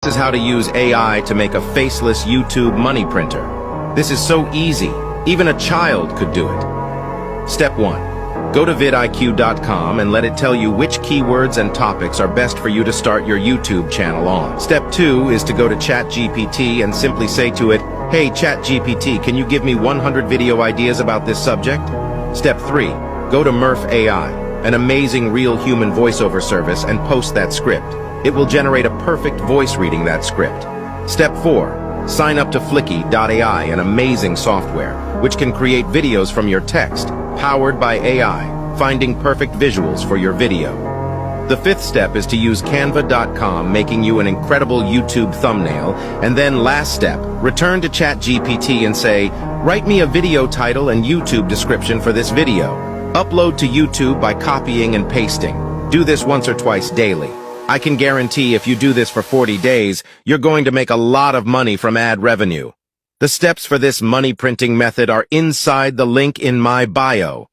This is how to use AI to make a faceless YouTube money printer. This is so easy, even a child could do it. Step 1. Go to vidiq.com and let it tell you which keywords and topics are best for you to start your YouTube channel on. Step 2 is to go to ChatGPT and simply say to it, "Hey ChatGPT, can you give me 100 video ideas about this subject?" Step 3. Go to Murph AI, an amazing real human voiceover service, and post that script. It will generate a perfect voice reading that script. Step 4. Sign up to Flicky.ai, an amazing software, which can create videos from your text, powered by AI, finding perfect visuals for your video. The 5th step is to use Canva.com, making you an incredible YouTube thumbnail, and then last step, return to ChatGPT and say, "Write me a video title and YouTube description for this video." Upload to YouTube by copying and pasting. Do this once or twice daily. I can guarantee if you do this for 40 days, you're going to make a lot of money from ad revenue. The steps for this money printing method are inside the link in my bio.